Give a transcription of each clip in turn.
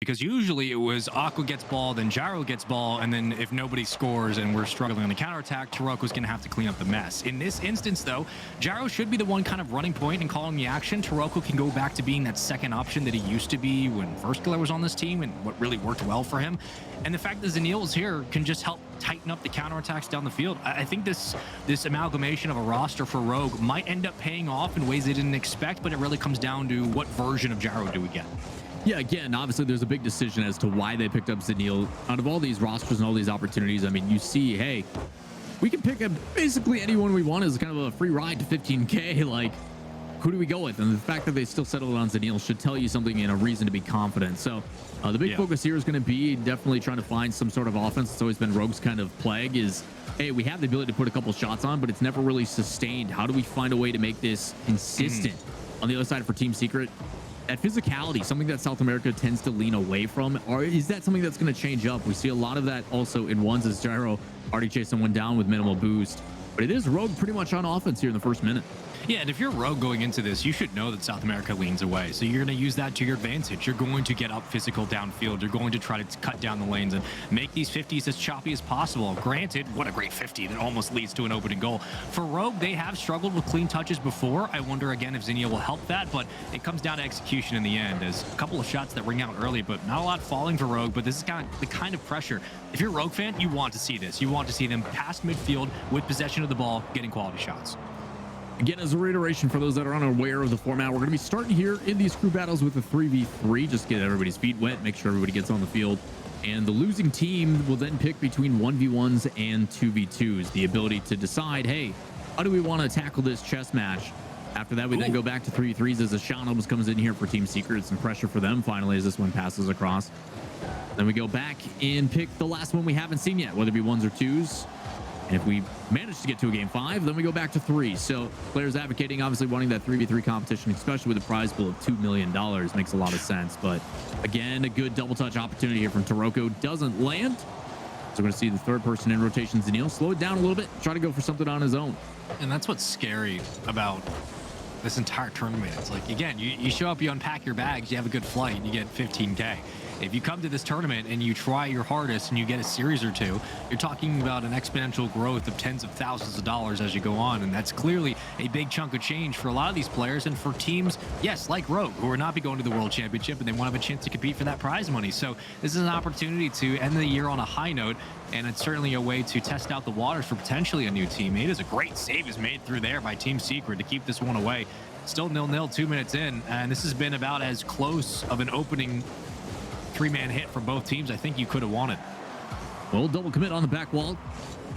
because usually it was Aqua gets ball, then Gyro gets ball, and then if nobody scores and we're struggling on the counterattack, Taroco's going to have to clean up the mess. In this instance, though, Gyro should be the one kind of running point and calling the action. Taroco can go back to being that second option that he used to be when First Killer was on this team and what really worked well for him. And the fact that Zanil is here can just help tighten up the counterattacks down the field. I think this amalgamation of a roster for Rogue might end up paying off in ways they didn't expect, but it really comes down to what version of Gyro do we get. Yeah, again, obviously there's a big decision as to why they picked up Zanil. Out of all these rosters and all these opportunities, I mean, you see, hey, we can pick up basically anyone we want as kind of a free ride to 15K. Like, who do we go with? And the fact that they still settled on Zanil should tell you something and a reason to be confident. So the big focus here is going to be definitely trying to find some sort of offense. It's always been Rogue's kind of plague is, hey, we have the ability to put a couple shots on, but it's never really sustained. How do we find a way to make this consistent? On the other side for Team Secret, that physicality, something that South America tends to lean away from, or is that something that's going to change up? We see a lot of that also in ones as Gyro already chased someone down with minimal boost, but it is Rogue pretty much on offense here in the first minute. Yeah, and if you're Rogue going into this, you should know that South America leans away. So you're going to use that to your advantage. You're going to get up physical downfield. You're going to try to cut down the lanes and make these 50s as choppy as possible. Granted, what a great 50 that almost leads to an opening goal. For Rogue, they have struggled with clean touches before. I wonder again if Zinnia will help that, but it comes down to execution in the end. There's a couple of shots that ring out early, but not a lot falling for Rogue. But this is kind of the kind of pressure. If you're a Rogue fan, you want to see this. You want to see them past midfield with possession of the ball, getting quality shots. Again, as a reiteration for those that are unaware of the format, we're going to be starting here in these crew battles with a 3v3. Just get everybody's feet wet, make sure everybody gets on the field. And the losing team will then pick between 1v1s and 2v2s. The ability to decide, hey, how do we want to tackle this chess match? After that, we then go back to 3v3s as Ashan almost comes in here for Team Secret. Some pressure for them finally as this one passes across. Then we go back and pick the last one we haven't seen yet, whether it be ones or twos. And if we manage to get to a game 5, then we go back to 3. So players advocating, obviously wanting that 3v3 competition, especially with a prize pool of $2 million, makes a lot of sense. But again, a good double touch opportunity here from Taroco doesn't land. So we're going to see the third person in rotation, Zanil, slow it down a little bit, try to go for something on his own. And that's what's scary about this entire tournament. It's like, again, you show up, you unpack your bags, you have a good flight, and you get 15K. If you come to this tournament and you try your hardest and you get a series or two, you're talking about an exponential growth of tens of thousands of dollars as you go on. And that's clearly a big chunk of change for a lot of these players and for teams, yes, like Rogue, who are not be going to the World Championship and they want to have a chance to compete for that prize money. So this is an opportunity to end the year on a high note. And it's certainly a way to test out the waters for potentially a new teammate. As a great save is made through there by Team Secret to keep this one away. Still 0-0, 2 minutes in. And this has been about as close of an opening 3-man hit from both teams I think you could have wanted. Well, double commit on the back wall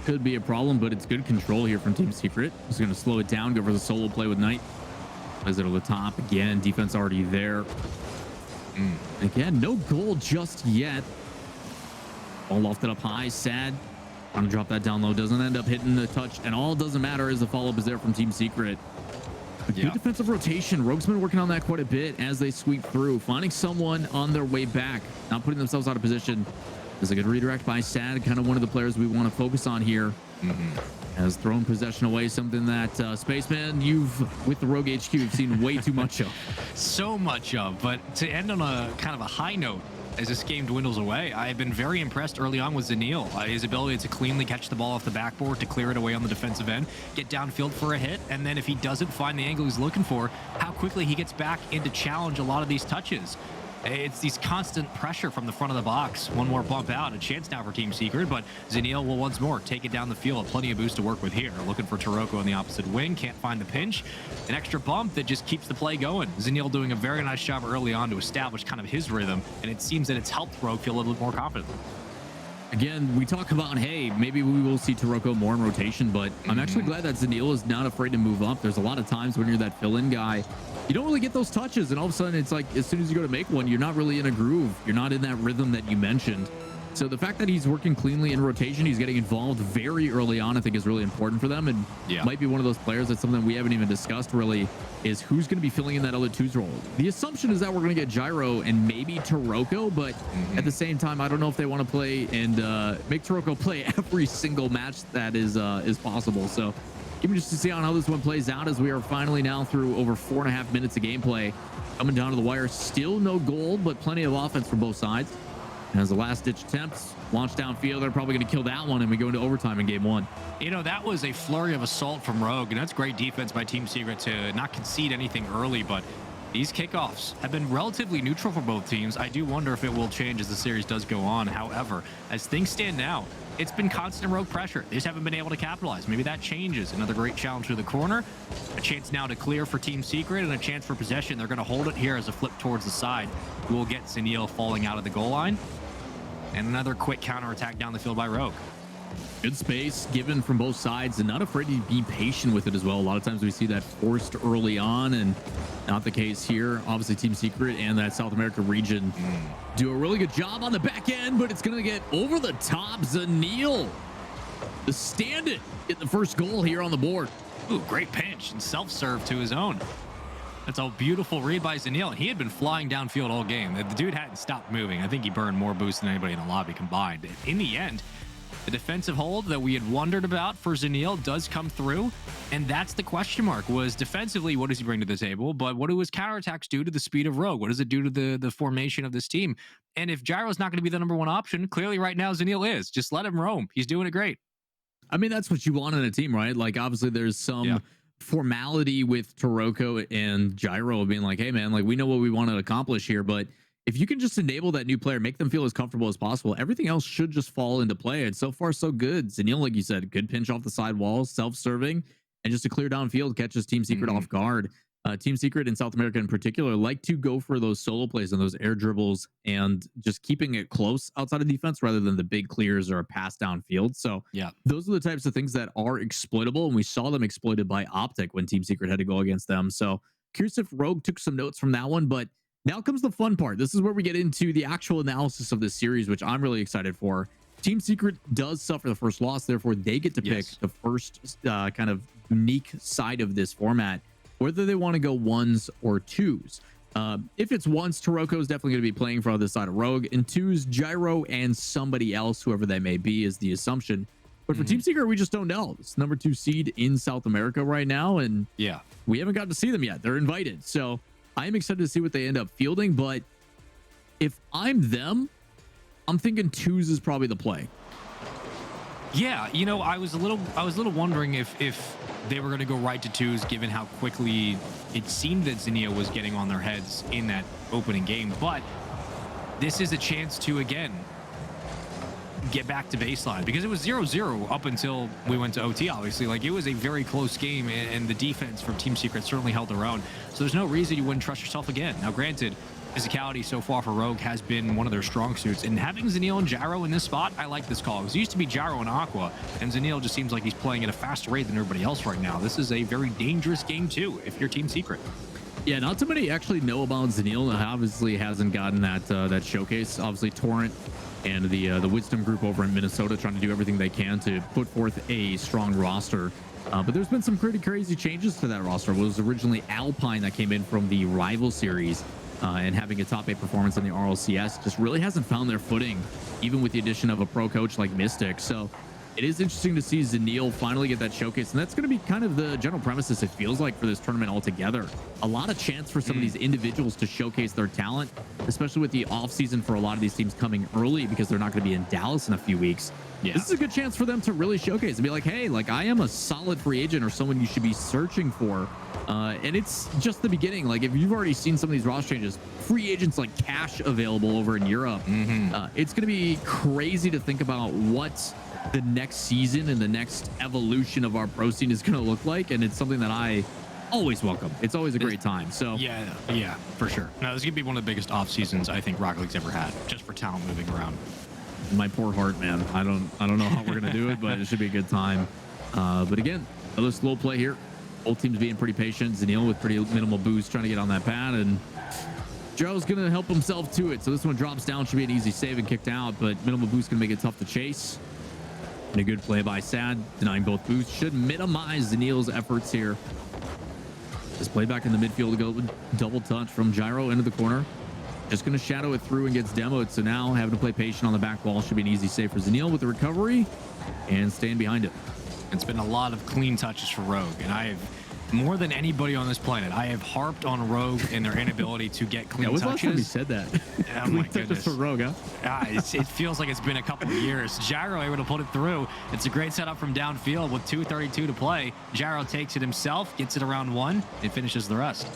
could be a problem, but it's good control here from Team Secret. Just going to slow it down, go for the solo play with Knight. Plays it over the top again. Defense already there. Again, no goal just yet. Ball lofted up high. Sad. Trying to drop that down low. Doesn't end up hitting the touch. And all doesn't matter as the follow-up is there from Team Secret. Good defensive rotation. Rogue's been working on that quite a bit as they sweep through, finding someone on their way back, not putting themselves out of position. There's a good redirect by Sad, kind of one of the players we want to focus on here. Has thrown possession away, something that Spaceman, with the Rogue HQ, you've seen way too much of. So much of, but to end on a kind of a high note, as this game dwindles away, I've been very impressed early on with Zanil. His ability to cleanly catch the ball off the backboard, to clear it away on the defensive end, get downfield for a hit, and then if he doesn't find the angle he's looking for, how quickly he gets back in to challenge a lot of these touches. It's these constant pressure from the front of the box. One more bump out, a chance now for Team Secret, but Zanil will once more take it down the field. Plenty of boost to work with here. Looking for Taroco on the opposite wing, can't find the pinch. An extra bump that just keeps the play going. Zanil doing a very nice job early on to establish kind of his rhythm, and it seems that it's helped Rogue feel a little bit more confident. Again, we talk about, hey, maybe we will see Taroco more in rotation, but I'm actually glad that Zanil is not afraid to move up. There's a lot of times when you're that fill-in guy, you don't really get those touches, and all of a sudden it's like as soon as you go to make one, you're not really in a groove. You're not in that rhythm that you mentioned. So the fact that he's working cleanly in rotation, he's getting involved very early on, I think is really important for them, and might be one of those players that's something we haven't even discussed really, is who's going to be filling in that other twos role. The assumption is that we're going to get Gyro and maybe Taroco, but at the same time, I don't know if they want to play and make Taroco play every single match that is possible. So Give me just to see on how this one plays out as we are finally now through over 4.5 minutes of gameplay. Coming down to the wire, still no goal, but plenty of offense from both sides. As the last-ditch attempts launch downfield, they're probably going to kill that one, and we go into overtime in game one. You know, that was a flurry of assault from Rogue, and that's great defense by Team Secret to not concede anything early, but these kickoffs have been relatively neutral for both teams. I do wonder if it will change as the series does go on. However, as things stand now, it's been constant Rogue pressure. They just haven't been able to capitalize. Maybe that changes. Another great challenge to the corner. A chance now to clear for Team Secret and a chance for possession. They're going to hold it here as a flip towards the side. We'll get Zanil falling out of the goal line. And another quick counterattack down the field by Rogue. Good space given from both sides and not afraid to be patient with it as well. A lot of times we see that forced early on, and not the case here. Obviously, Team Secret and that South America region do a really good job on the back end, but it's going to get over the top. Zanil, the stand-it, get the first goal here on the board. Ooh, great pinch and self-serve to his own. That's a beautiful read by Zanil, and he had been flying downfield all game. The dude hadn't stopped moving. I think he burned more boost than anybody in the lobby combined. In the end, the defensive hold that we had wondered about for Zanil does come through, and that's the question mark. Was defensively, what does he bring to the table? But what do his counterattacks do to the speed of Rogue? What does it do to the formation of this team? And if Gyro's not going to be the number one option, clearly right now Zanil is. Just let him roam. He's doing it great. I mean, that's what you want in a team, right? Like, obviously, there's some formality with Taroco and Gyro being like, hey, man, like, we know what we want to accomplish here, but if you can just enable that new player, make them feel as comfortable as possible, everything else should just fall into play. And so far, so good. Zanil, like you said, good pinch off the side wall, self-serving, and just a clear downfield catches Team Secret off guard. Team Secret in South America in particular like to go for those solo plays and those air dribbles and just keeping it close outside of defense rather than the big clears or a pass downfield. So those are the types of things that are exploitable, and we saw them exploited by Optic when Team Secret had to go against them. So curious if Rogue took some notes from that one, but now comes the fun part. This is where we get into the actual analysis of this series, which I'm really excited for. Team Secret does suffer the first loss, therefore they get to pick the first kind of unique side of this format, whether they want to go ones or twos. If it's ones, Taroco is definitely going to be playing for the side of Rogue, and twos, Gyro and somebody else, whoever they may be, is the assumption. But for Team Secret, we just don't know. It's number 2 seed in South America right now, and we haven't gotten to see them yet. They're invited, so I am excited to see what they end up fielding. But if I'm them, I'm thinking twos is probably the play. Yeah, you know, I was a little wondering if they were going to go right to twos, given how quickly it seemed that Zanil was getting on their heads in that opening game. But this is a chance to, again, get back to baseline, because it was 0-0 up until we went to OT, obviously. Like, it was a very close game, and the defense from Team Secret certainly held their own. So there's no reason you wouldn't trust yourself again. Now, granted, physicality so far for Rogue has been one of their strong suits, and having Zanil and Gyro in this spot, I like this call, because it used to be Gyro and Aqua, and Zanil just seems like he's playing at a faster rate than everybody else right now. This is a very dangerous game too if you're Team Secret. Yeah, not too many actually know about Zanil. Obviously hasn't gotten that showcase. Obviously Torrent and the Wisdom group over in Minnesota trying to do everything they can to put forth a strong roster. But there's been some pretty crazy changes to that roster. It was originally Alpine that came in from the Rival Series, and having a top 8 performance in the RLCS just really hasn't found their footing, even with the addition of a pro coach like Mystic. So it is interesting to see Zanil finally get that showcase, and that's going to be kind of the general premises, it feels like, for this tournament altogether. A lot of chance for some of these individuals to showcase their talent, especially with the offseason for a lot of these teams coming early because they're not going to be in Dallas in a few weeks. This is a good chance for them to really showcase and be like, hey, like, I am a solid free agent or someone you should be searching for. And it's just the beginning. Like, if you've already seen some of these roster changes, free agents like Cash available over in Europe, it's going to be crazy to think about what the next season and the next evolution of our pro scene is going to look like. And it's something that I always welcome. It's always a great time. So yeah, for sure. No, this is going to be one of the biggest off seasons I think Rocket League's ever had, just for talent moving around. My poor heart, man. I don't know how we're going to do it, but it should be a good time. But again, another slow play here. Both teams being pretty patient. Zanil with pretty minimal boost trying to get on that pad, and Joe's going to help himself to it. So this one drops down, should be an easy save and kicked out, but minimal boost going to make it tough to chase. And a good play by Sad, denying both boosts. Should minimize Zanil's efforts here. Just play back in the midfield to go with double touch from Gyro into the corner. Just going to shadow it through and gets demoed. So now having to play patient on the back wall should be an easy save for Zanil with the recovery and staying behind it. It's been a lot of clean touches for Rogue, and I have, more than anybody on this planet, I have harped on Rogue and their inability to get clean touches. Last time you said that? Oh my goodness. For Rogue, huh? It feels like it's been a couple of years. Gyro able to put it through. It's a great setup from downfield with 2:32 to play. Gyro takes it himself, gets it around 1, and finishes the rest.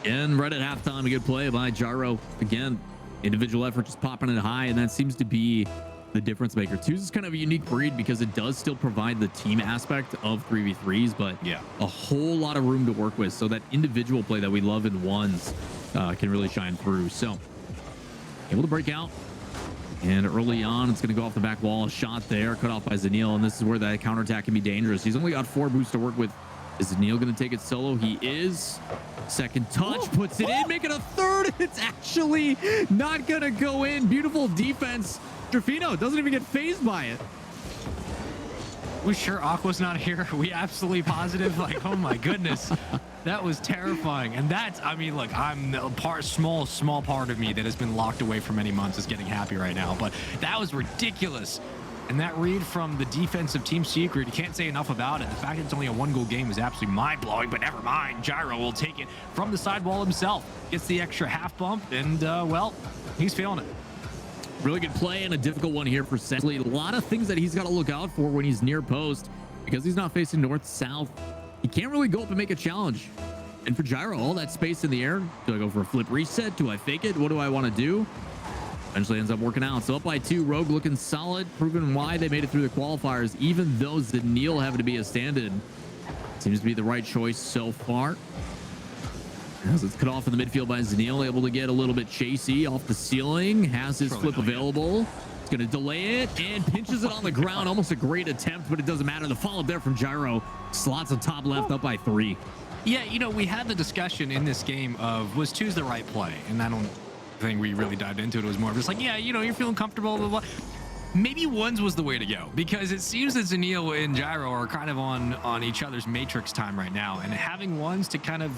And right at halftime, a good play by Gyro. Again, individual effort just popping it high, and that seems to be the difference maker. Twos is kind of a unique breed because it does still provide the team aspect of 3v3s, but yeah, a whole lot of room to work with. So that individual play that we love in ones can really shine through. So able to break out. And early on, it's going to go off the back wall. A shot there, cut off by Zanil. And this is where that counterattack can be dangerous. He's only got 4 boosts to work with. Is Zanil going to take it solo? He is. Second touch, puts it in, making a third. It's actually not going to go in. Beautiful defense. Trofino doesn't even get phased by it. We sure Aqua's not here? Are we absolutely positive? Like, oh my goodness. That was terrifying. And that's, I mean, look, I'm a small part of me that has been locked away for many months is getting happy right now. But that was ridiculous. And that read from the defensive Team Secret, you can't say enough about it. The fact that it's only a 1-goal game is absolutely mind-blowing, but never mind. Gyro will take it from the sidewall himself. Gets the extra half bump, and, well, he's feeling it. Really good play and a difficult one here for Sensley. A lot of things that he's got to look out for when he's near post because he's not facing north-south. He can't really go up and make a challenge. And for Gyro, all that space in the air. Do I go for a flip reset? Do I fake it? What do I want to do? Eventually ends up working out. So up by 2, Rogue looking solid, proving why they made it through the qualifiers, even though Zanil having to be a stand-in. Seems to be the right choice so far. As it's cut off in the midfield by Zanil, able to get a little bit chasey off the ceiling, has his flip available. It's going to delay it and pinches it on the ground. Almost a great attempt, but it doesn't matter. The follow-up there from Gyro slots on top left up by 3. Yeah, you know, we had the discussion in this game of was 2's the right play, and I don't think we really dived into it. It was more of just like, yeah, you know, you're feeling comfortable, blah, blah, blah. Maybe 1's was the way to go because it seems that Zanil and Gyro are kind of on each other's matrix time right now, and having 1's to kind of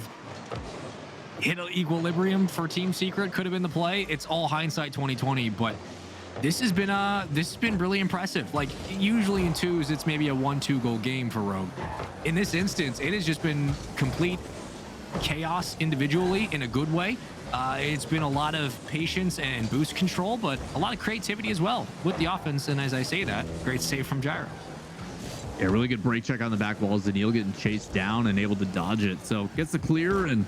hit an equilibrium for Team Secret could have been the play. It's all hindsight 2020, but this has been really impressive. Like usually in 2's, it's maybe a 1-2 goal game for Rogue. In this instance, it has just been complete chaos individually in a good way. It's been a lot of patience and boost control, but a lot of creativity as well with the offense. And as I say that, great save from Gyro. Yeah, really good break check on the back wall. Zanil getting chased down and able to dodge it. So gets the clear, and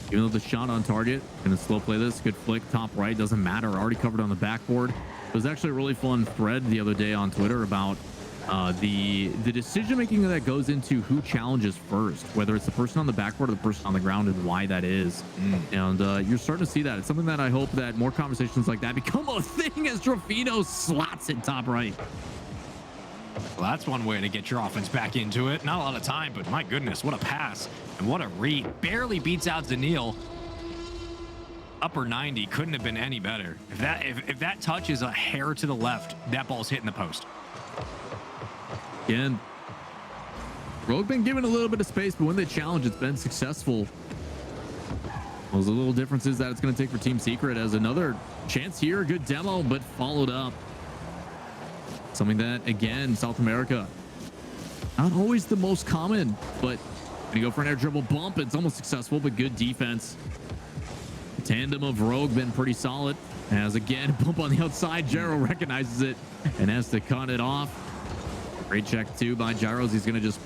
even though the shot on target, gonna slow play this. Good flick, top right, doesn't matter. Already covered on the backboard. It was actually a really fun thread the other day on Twitter about the decision making that goes into who challenges first, whether it's the person on the backboard or the person on the ground, and why that is. And you're starting to see that. It's something that I hope that more conversations like that become a thing as Trofino slots it top right. Well, that's one way to get your offense back into it. Not a lot of time, but my goodness, what a pass and what a read. Barely beats out Zanil. Upper 90 couldn't have been any better. If that touch is a hair to the left, that ball's hitting the post. Again, Rogue been given a little bit of space, but when they challenge, it's been successful. Those are little differences that it's going to take for Team Secret as another chance here. Good demo, but followed up. Something that, again, South America, not always the most common, but when you go for an air dribble bump, it's almost successful, but good defense. The tandem of Rogue been pretty solid. As again, bump on the outside, Gyro recognizes it and has to cut it off. Great check too by Gyros. He's going to just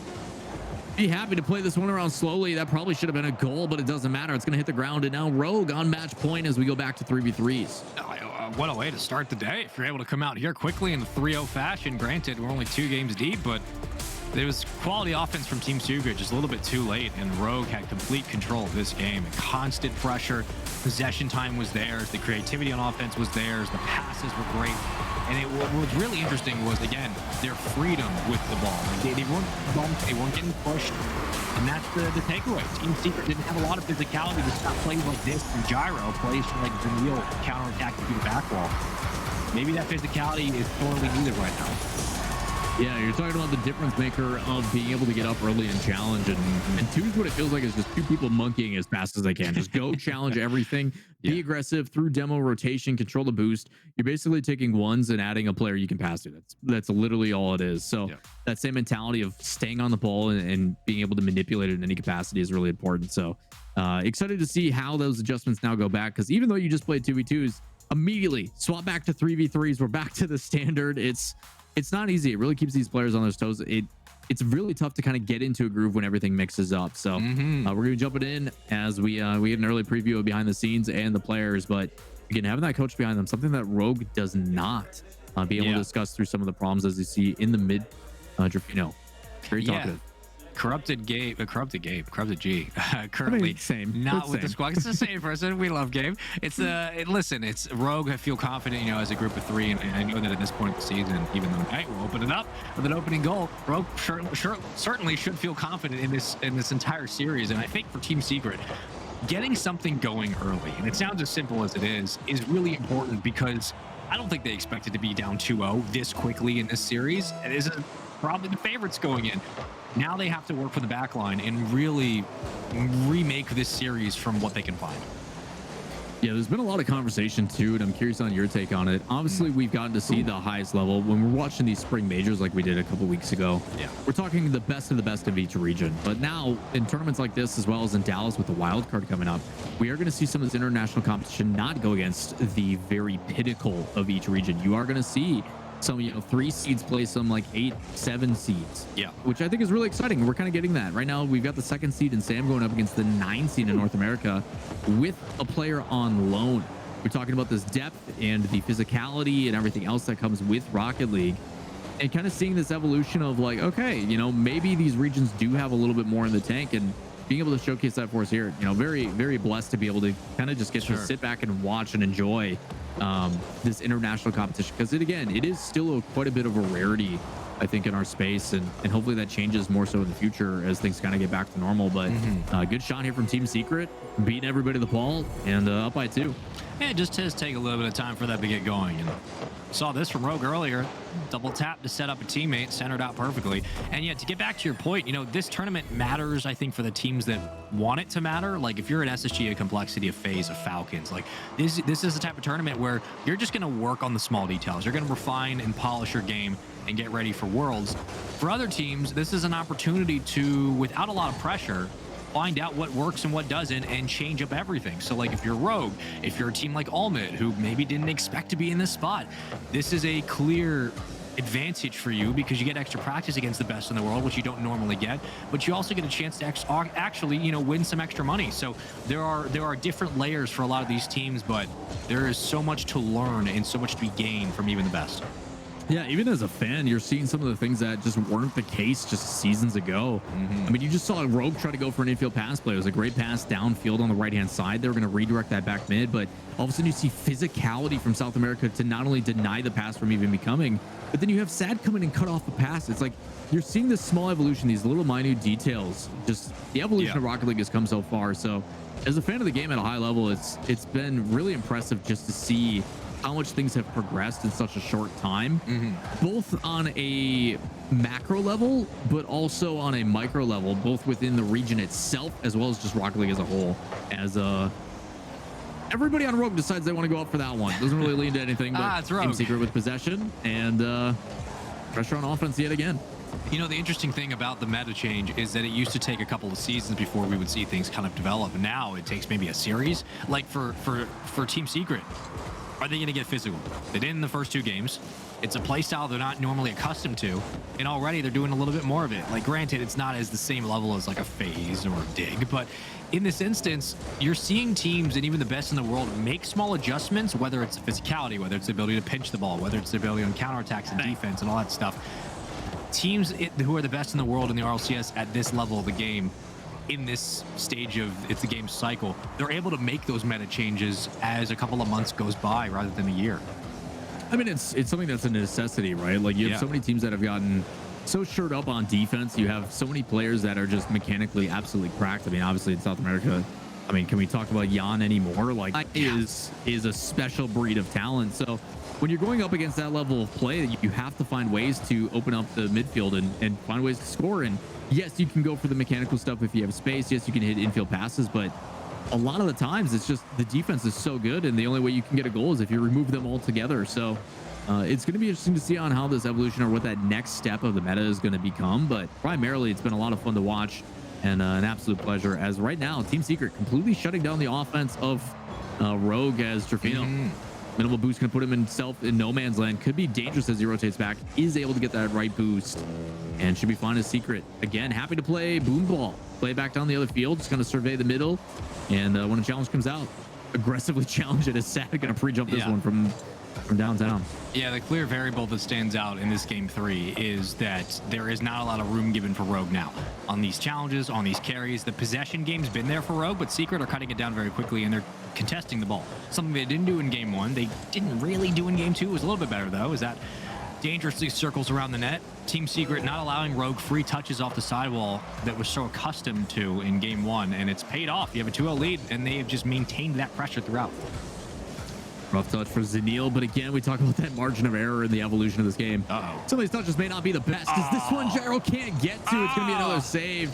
be happy to play this one around slowly. That probably should have been a goal, but it doesn't matter. It's going to hit the ground, and now Rogue on match point as we go back to 3v3s. What a way to start the day. If you're able to come out here quickly in a 3-0 fashion, granted, we're only 2 games deep, but there was quality offense from Team Secret just a little bit too late, and Rogue had complete control of this game. Constant pressure, possession time was theirs, the creativity on offense was theirs, the passes were great. And what was really interesting was, again, their freedom with the ball. Like they weren't bumped, they weren't getting pushed. And that's the takeaway. Team Secret didn't have a lot of physicality to stop plays like this from Gyro, plays like Zanil counterattacking through the back wall. Maybe that physicality is sorely needed right now. Yeah, you're talking about the difference maker of being able to get up early and challenge, and two is what it feels like is just two people monkeying as fast as they can. Just go challenge everything, be aggressive through demo rotation, control the boost. You're basically taking ones and adding a player you can pass to. That's literally all it is. So that same mentality of staying on the ball and being able to manipulate it in any capacity is really important. So excited to see how those adjustments now go back, because even though you just played 2v2s, immediately swap back to 3v3s. We're back to the standard. It's not easy. It really keeps these players on their toes. It's really tough to kind of get into a groove when everything mixes up. So we're gonna be jumping in as we get an early preview of behind the scenes and the players. But again, having that coach behind them, something that Rogue does not be able to discuss through some of the problems as you see in the mid. Very talkative. Corrupted G. Currently, same. Not with the squad. It's the same person. We love Gabe. Listen. It's Rogue. I feel confident, as a group of three, and I know that at this point in the season, even though tonight we'll open it up with an opening goal, Rogue certainly should feel confident in this entire series. And I think for Team Secret, getting something going early, and it sounds as simple as it is really important, because I don't think they expected to be down 2-0 this quickly in this series. It is probably the favorites going in. Now they have to work for the back line and really remake this series from what they can find. Yeah, there's been a lot of conversation too, and I'm curious on your take on it. Obviously, we've gotten to see the highest level when we're watching these spring majors like we did a couple weeks ago. Yeah, we're talking the best of each region. But now in tournaments like this, as well as in Dallas with the wild card coming up, we are going to see some of this international competition not go against the very pinnacle of each region. You are going to see some 3 seeds play some like 8, 7 seeds, which I think is really exciting. We're kind of getting that right now. We've got the 2nd seed in Sam going up against the 9 seed in North America with a player on loan. We're talking about this depth and the physicality and everything else that comes with Rocket League, and kind of seeing this evolution of like, okay, maybe these regions do have a little bit more in the tank, and being able to showcase that for us here, very, very blessed to be able to kind of just get to sit back and watch and enjoy this international competition, because it is still quite a bit of a rarity, I think, in our space, and hopefully that changes more so in the future as things kind of get back to normal. But good shot here from Team Secret, beating everybody to the ball and up by 2. Yeah, it just does take a little bit of time for that to get going. Saw this from Rogue earlier. Double tap to set up a teammate, centered out perfectly. And yet, to get back to your point, this tournament matters, I think, for the teams that want it to matter. Like, if you're an SSG, a Complexity, a FaZe, a Falcons, like this is the type of tournament where you're just going to work on the small details. You're going to refine and polish your game and get ready for Worlds. For other teams, this is an opportunity to, without a lot of pressure, find out what works and what doesn't and change up everything. So like if you're Rogue, if you're a team like Almid, who maybe didn't expect to be in this spot, this is a clear advantage for you, because you get extra practice against the best in the world, which you don't normally get, but you also get a chance to actually win some extra money. So there are different layers for a lot of these teams, but there is so much to learn and so much to be gained from even the best. Yeah, even as a fan, you're seeing some of the things that just weren't the case just seasons ago. I mean, you just saw Rogue try to go for an infield pass play. It was a great pass downfield on the right-hand side. They were going to redirect that back mid, but all of a sudden you see physicality from South America to not only deny the pass from even becoming, but then you have Sad come in and cut off the pass. It's like you're seeing this small evolution, these little minute details. Just the evolution of Rocket League has come so far. So as a fan of the game at a high level, it's been really impressive just to see how much things have progressed in such a short time, both on a macro level, but also on a micro level, both within the region itself, as well as just Rocket League as a whole. As everybody on Rogue decides they want to go up for that one. Doesn't really lead to anything, but it's Rogue. Team Secret with possession and pressure on offense yet again. The interesting thing about the meta change is that it used to take a couple of seasons before we would see things kind of develop. Now it takes maybe a series. Like for Team Secret, are they going to get physical? They did in the first 2 games. It's a play style they're not normally accustomed to, and already they're doing a little bit more of it. Like, granted, it's not as the same level as like a FaZe or a Dig, but in this instance, you're seeing teams and even the best in the world make small adjustments, whether it's the physicality, whether it's the ability to pinch the ball, whether it's the ability on counterattacks and defense and all that stuff. Teams who are the best in the world in the RLCS at this level of the game, in this stage of the game cycle, they're able to make those meta changes as a couple of months goes by rather than a year. I mean, it's something that's a necessity, right? Like, you have so many teams that have gotten so shored up on defense. You have so many players that are just mechanically absolutely cracked. I mean, obviously in South America, I mean, can we talk about Jan anymore? Like, is a special breed of talent. So when you're going up against that level of play, you have to find ways to open up the midfield and find ways to score. And yes, you can go for the mechanical stuff if you have space. Yes, you can hit infield passes, but a lot of the times it's just the defense is so good, and the only way you can get a goal is if you remove them all together. So it's going to be interesting to see on how this evolution or what that next step of the meta is going to become. But primarily, it's been a lot of fun to watch and an absolute pleasure. As right now, Team Secret completely shutting down the offense of Rogue as Trifino. Minimal boost going to put himself in no man's land. Could be dangerous as he rotates back. Is able to get that right boost and should be fine as Secret. Again, happy to play boom ball. Play back down the other field. Just going to survey the middle. And when a challenge comes out, aggressively challenge it. Is Sad going to pre-jump this one from downtown. Yeah, the clear variable that stands out in this game 3 is that there is not a lot of room given for Rogue now. On these challenges, on these carries, the possession game's been there for Rogue, but Secret are cutting it down very quickly, and they're contesting the ball. Something they didn't do in game 1. They didn't really do in game 2. It was a little bit better, though, is that dangerously circles around the net. Team Secret not allowing Rogue free touches off the sidewall that was so accustomed to in game 1, and it's paid off. You have a 2-0 lead, and they have just maintained that pressure throughout. Rough touch for Zanil, but again, we talk about that margin of error in the evolution of this game. Some of these touches may not be the best, because this one Gyro can't get to. It's going to be another save.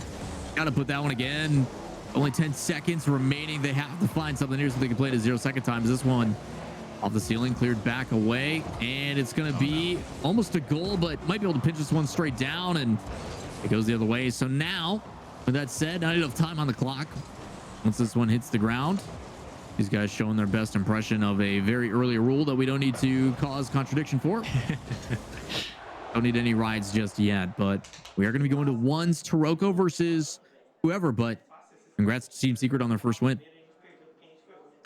Got to put that one again. Only 10 seconds remaining. They have to find something here so they can play it at 0-second time. This one off the ceiling, cleared back away, and it's going to be almost a goal, but might be able to pinch this one straight down, and it goes the other way. So now, with that said, not enough time on the clock. Once this one hits the ground, these guys showing their best impression of a very early rule that we don't need to cause contradiction for. Don't need any rides just yet, but we are going to be going to ones, Taroco versus whoever, but congrats to Team Secret on their first win.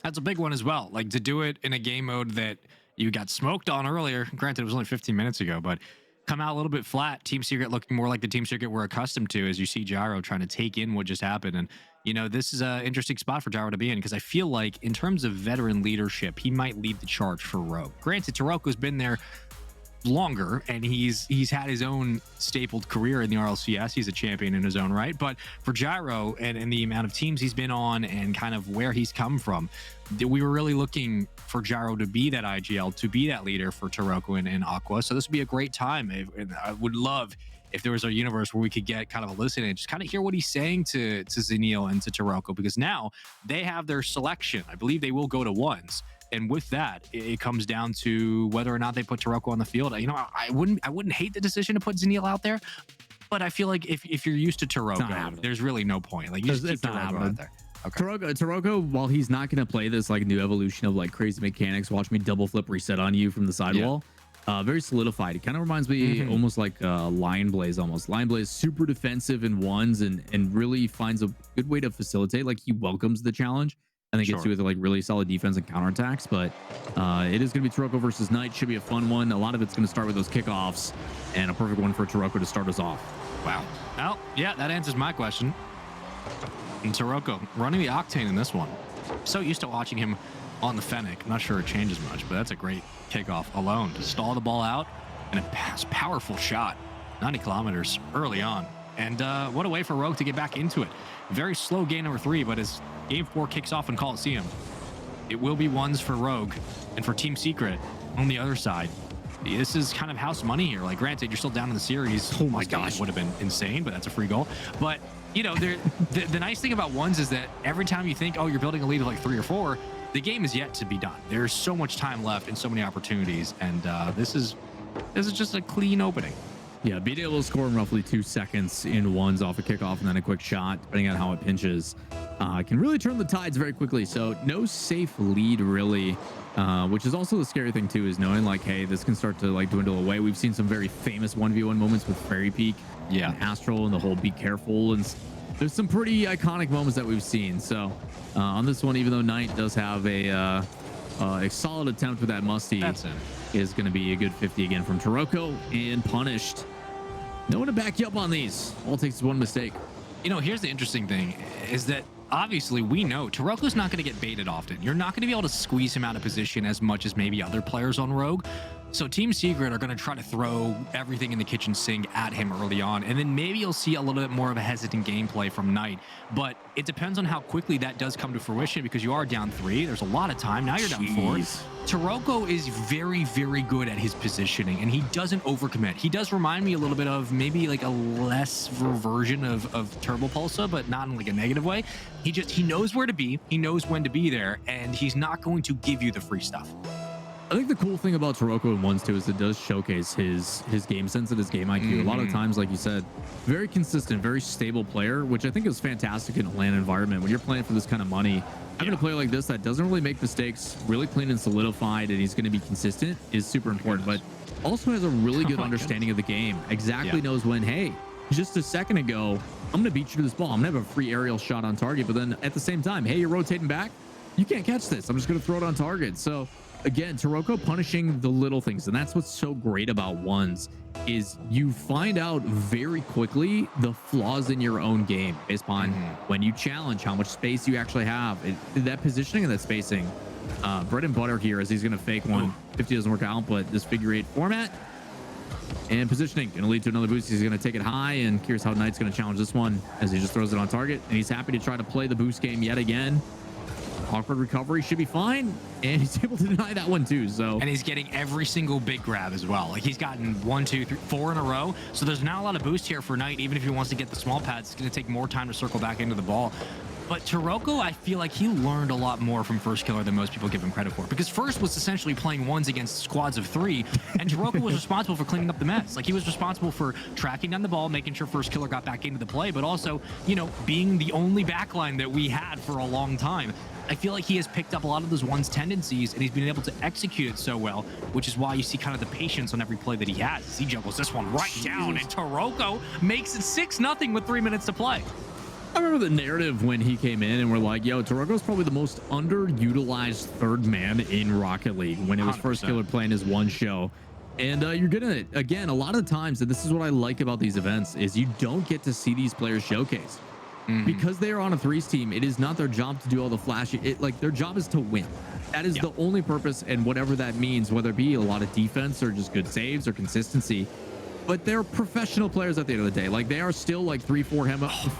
That's a big one as well. Like, to do it in a game mode that you got smoked on earlier. Granted, it was only 15 minutes ago, but come out a little bit flat. Team Secret looking more like the Team Secret we're accustomed to, as you see Gyro trying to take in what just happened. And, you know, this is an interesting spot for Gyro to be in, because I feel like in terms of veteran leadership, he might lead the charge for Rogue. Granted, Taroco's been there longer, and he's had his own stapled career in the RLCS. He's a champion in his own right, but for Gyro and the amount of teams he's been on and kind of where he's come from, we were really looking for Gyro to be that IGL, to be that leader for Taroco and Aqua. So this would be a great time. And I would love if there was a universe where we could get kind of a listen and just kind of hear what he's saying to Zanil and to Taroco, because now they have their selection. I believe they will go to ones. And with that, it comes down to whether or not they put Taroco on the field. You know, I wouldn't hate the decision to put Zanil out there, but I feel like if you're used to Taroco, there's really no point. Like, you just keep Taroco out there. Okay. Taroco, while he's not going to play this like new evolution of like crazy mechanics, watch me double flip reset on you from the sidewall. Very solidified. It kind of reminds me almost like Lion Blaze. Almost Lion Blaze, super defensive in ones and really finds a good way to facilitate. Like, he welcomes the challenge. I think it's with like really solid defense and counterattacks, but it is going to be Taroco versus Knight. Should be a fun one. A lot of it's going to start with those kickoffs, and a perfect one for Taroco to start us off. Wow. Well, yeah, that answers my question. And Taroco running the Octane in this one. So used to watching him on the Fennec. I'm not sure it changes much, but that's a great kickoff alone to stall the ball out and a powerful shot, 90 kilometers early on. And what a way for Rogue to get back into it. Very slow game number 3, but as game 4 kicks off in Coliseum, it will be ones for Rogue. And for Team Secret on the other side, this is kind of house money here. Like, granted, you're still down in the series. Oh my gosh, would have been insane, but that's a free goal. But, you know, the nice thing about ones is that every time you think, oh, you're building a lead of like 3 or 4, the game is yet to be done. There's so much time left and so many opportunities, and this is just a clean opening. Yeah, being able to score in roughly 2 seconds in ones off a kickoff and then a quick shot, depending on how it pinches, can really turn the tides very quickly. So no safe lead, really, which is also the scary thing, too, is knowing, like, hey, this can start to, like, dwindle away. We've seen some very famous 1v1 moments with Fairy Peak and Astral and the whole be careful. And there's some pretty iconic moments that we've seen. So on this one, even though Knight does have a solid attempt with that musty, is going to be a good 50 again from Taroco, and punished. No one to back you up on these. All it takes is one mistake. You know, here's the interesting thing, is that obviously we know Taroco's not going to get baited often. You're not going to be able to squeeze him out of position as much as maybe other players on Rogue. So Team Secret are going to try to throw everything in the kitchen sink at him early on, and then maybe you'll see a little bit more of a hesitant gameplay from Knight. But it depends on how quickly that does come to fruition, because you are down 3. There's a lot of time. Now you're down 4. Taroco is very, very good at his positioning, and he doesn't overcommit. He does remind me a little bit of maybe like a less version of Turbo Pulsa, but not in like a negative way. He knows where to be. He knows when to be there, and he's not going to give you the free stuff. I think the cool thing about Taroco in ones too is it does showcase his game sense and his game IQ. A lot of times, like you said, very consistent, very stable player, which I think is fantastic in a LAN environment. When you're playing for this kind of money, having a player like this that doesn't really make mistakes, really clean and solidified, and he's going to be consistent is super important. But also has a really good understanding of the game. Exactly knows when, hey, just a second ago, I'm going to beat you to this ball. I'm going to have a free aerial shot on target. But then at the same time, hey, you're rotating back. You can't catch this. I'm just going to throw it on target. So again, Taroco punishing the little things, and that's what's so great about ones is you find out very quickly the flaws in your own game based upon when you challenge, how much space you actually have. That positioning and that spacing, bread and butter here as he's going to fake one. 50 doesn't work out, but this figure 8 format and positioning going to lead to another boost. He's going to take it high, and here's how Knight's going to challenge this one as he just throws it on target, and he's happy to try to play the boost game yet again. Awkward recovery should be fine, and he's able to deny that one too. So, and he's getting every single big grab as well. Like he's gotten 1, 2, 3, 4 in a row. So there's not a lot of boost here for Knight. Even if he wants to get the small pads, it's going to take more time to circle back into the ball. But Taroco, I feel like he learned a lot more from First Killer than most people give him credit for, because First was essentially playing ones against squads of 3, and Taroco was responsible for cleaning up the mess. Like he was responsible for tracking down the ball, making sure First Killer got back into the play, but also, you know, being the only backline that we had for a long time. I feel like he has picked up a lot of those ones tendencies, and he's been able to execute it so well, which is why you see kind of the patience on every play that he has. He juggles this one right down, and Taroco makes it 6-0 with 3 minutes to play. I remember the narrative when he came in and we're like, yo, Taroco's probably the most underutilized third man in Rocket League when it was 100%. First Killer playing his one show. And you're gonna, again, a lot of times, and this is what I like about these events, is you don't get to see these players showcased. Because they are on a 3s team, it is not their job to do all the flashy. Like their job is to win. That is the only purpose, and whatever that means, whether it be a lot of defense or just good saves or consistency. But they're professional players at the end of the day. Like they are still like 300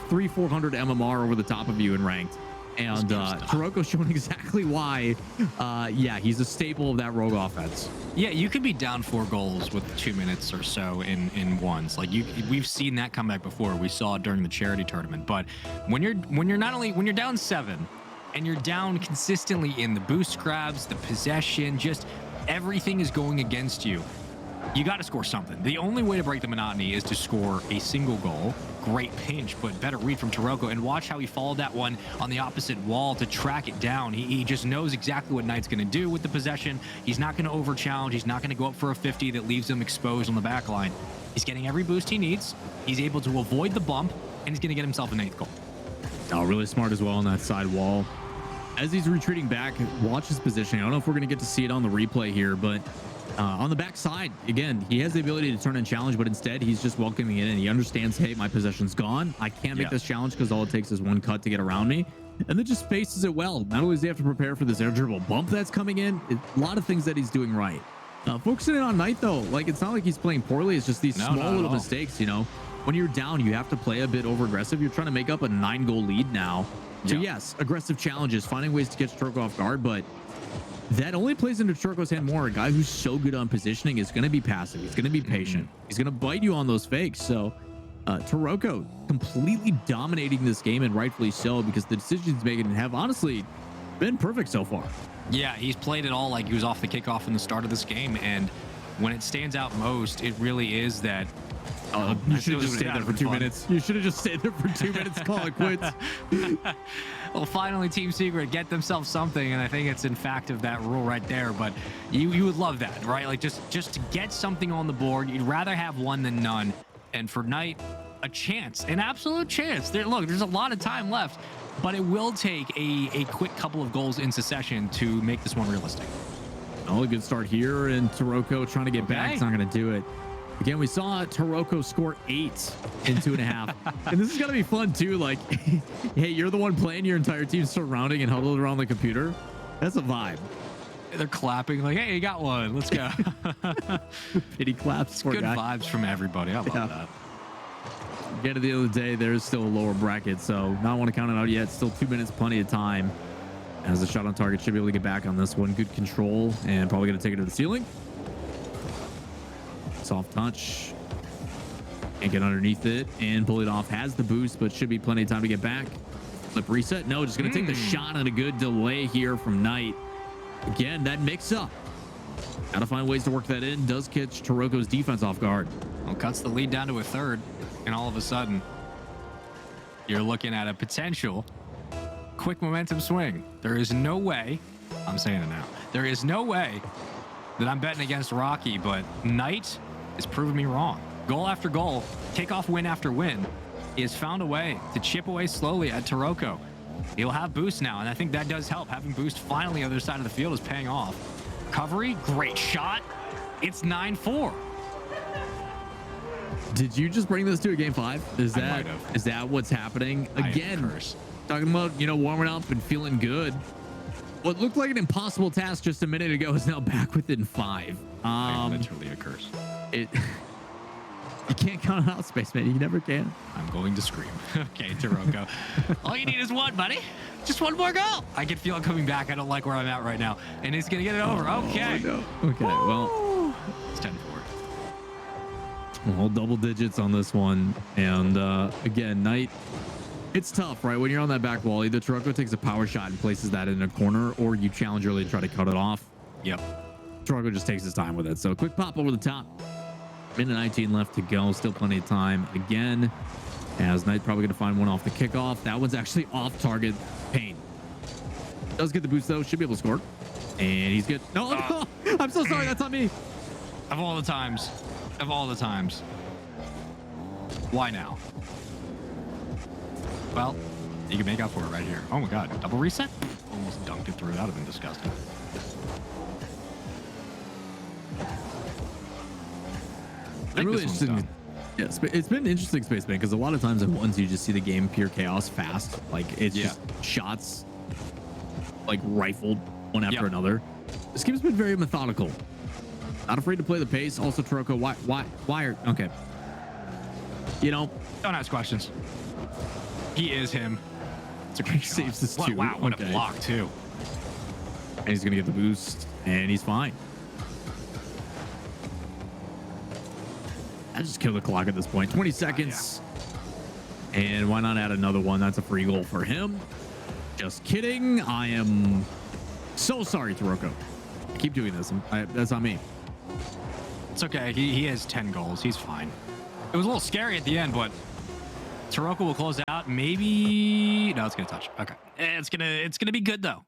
MMR over the top of you in ranked. And Taroco's showing exactly why. Yeah, he's a staple of that rogue offense. Yeah, you could be down 4 goals with 2 minutes or so in ones. Like we've seen that comeback before. We saw it during the charity tournament. But when you're down 7 and you're down consistently in the boost grabs, the possession, just everything is going against you. You got to score something. The only way to break the monotony is to score a single goal. Great pinch, but better read from Taroco. And watch how he followed that one on the opposite wall to track it down. He just knows exactly what Knight's going to do with the possession. He's not going to over-challenge. He's not going to go up for a 50 that leaves him exposed on the back line. He's getting every boost he needs. He's able to avoid the bump, and he's going to get himself an 8th goal. Oh, really smart as well on that side wall. As he's retreating back, watch his positioning. I don't know if we're going to get to see it on the replay here, but on the back side, again, he has the ability to turn and challenge, but instead he's just welcoming it in. He understands, hey, my possession's gone. I can't make this challenge because all it takes is one cut to get around me. And then just faces it well. Not only does he have to prepare for this air dribble bump that's coming in, a lot of things that he's doing right. Focusing in on Knight, though, like it's not like he's playing poorly. It's just these small little mistakes, you know. When you're down, you have to play a bit over aggressive. You're trying to make up a 9-goal lead now. So yes, aggressive challenges, finding ways to catch Taroco off guard, but that only plays into Taroco's hand more. A guy who's so good on positioning is going to be passive. He's going to be patient. He's going to bite you on those fakes. So Taroco completely dominating this game, and rightfully so, because the decisions he's making have honestly been perfect so far. Yeah, he's played it all like he was off the kickoff in the start of this game, and when it stands out most, it really is that you should have just stayed there for 2 minutes. You should have just stayed there for 2 minutes. Call it quits. Well, finally, Team Secret get themselves something, and I think it's in fact of that rule right there. But you would love that, right? Like just to get something on the board, you'd rather have one than none. And for Knight, a chance, an absolute chance. Look, there's a lot of time left, but it will take a quick couple of goals in succession to make this one realistic. Oh, a good start here, and Taroco trying to get back. It's not going to do it. Again, we saw Taroco score 8 in 2.5. And this is going to be fun, too. Like, hey, you're the one playing, your entire team surrounding and huddled around the computer. That's a vibe. They're clapping like, hey, you got one. Let's go. Pity claps. Good vibes from everybody. I love that. Again, at the end of the day, there's still a lower bracket, so not want to count it out yet. Still 2 minutes, plenty of time. As the shot on target should be able to get back on this one. Good control and probably going to take it to the ceiling. Soft touch. Can't get underneath it and pull it off. Has the boost, but should be plenty of time to get back. Flip reset. No, just going to take the shot and a good delay here from Knight. Again, that mix up. Got to find ways to work that in. Does catch Taroco's defense off guard. Well, cuts the lead down to a third. And all of a sudden, you're looking at a potential quick momentum swing. There is no way, I'm saying it now, there is no way that I'm betting against Rocky, but Knight is proving me wrong. Goal after goal, kickoff win after win, he has found a way to chip away slowly at Taroco. He'll have boost now, and I think that does help. Having boost finally on the other side of the field is paying off. Recovery, great shot. It's 9-4. Did you just bring this to a game 5? Is that what's happening again? Talking about, you know, warming up and feeling good. What looked like an impossible task just a minute ago is now back within 5. Literally a curse. You can't count out Spaceman. You never can. I'm going to scream. Okay, Taroco. All you need is one, buddy. Just one more goal. I can feel it coming back. I don't like where I'm at right now. And he's going to get it over. Okay. No. Okay, well. It's 10-4. Well, double digits on this one. And again, Knight, it's tough, right? When you're on that back wall, either Taroco takes a power shot and places that in a corner, or you challenge early and try to cut it off. Yep. Taroco just takes his time with it. So quick pop over the top. Minute 19 left to go. Still plenty of time. Again, as Knight probably going to find one off the kickoff. That one's actually off target. Pain. Does get the boost, though. Should be able to score. And he's good. No, I'm so sorry. That's on me. Of all the times. Why now? Well, you can make up for it right here. Oh my God, double reset? Almost dunked it through. That would have been disgusting. Really interesting. Yeah, it's been interesting, Spaceman, because a lot of times at once you just see the game pure chaos fast. Like it's just shots like rifled one after another. This game's been very methodical. Not afraid to play the pace. Also, Taroco, why are okay? You know, don't ask questions. He is him. It's a great saves this too. Wow, what a block too. And he's gonna get the boost, and he's fine. I just kill the clock at this point. 20 seconds. And why not add another one? That's a free goal for him. Just kidding. I am so sorry, Taroco. I keep doing this. That's on me. It's okay. He has 10 goals. He's fine. It was a little scary at the end, but Taroco will close out. Maybe no, it's gonna touch. Okay, it's gonna be good though.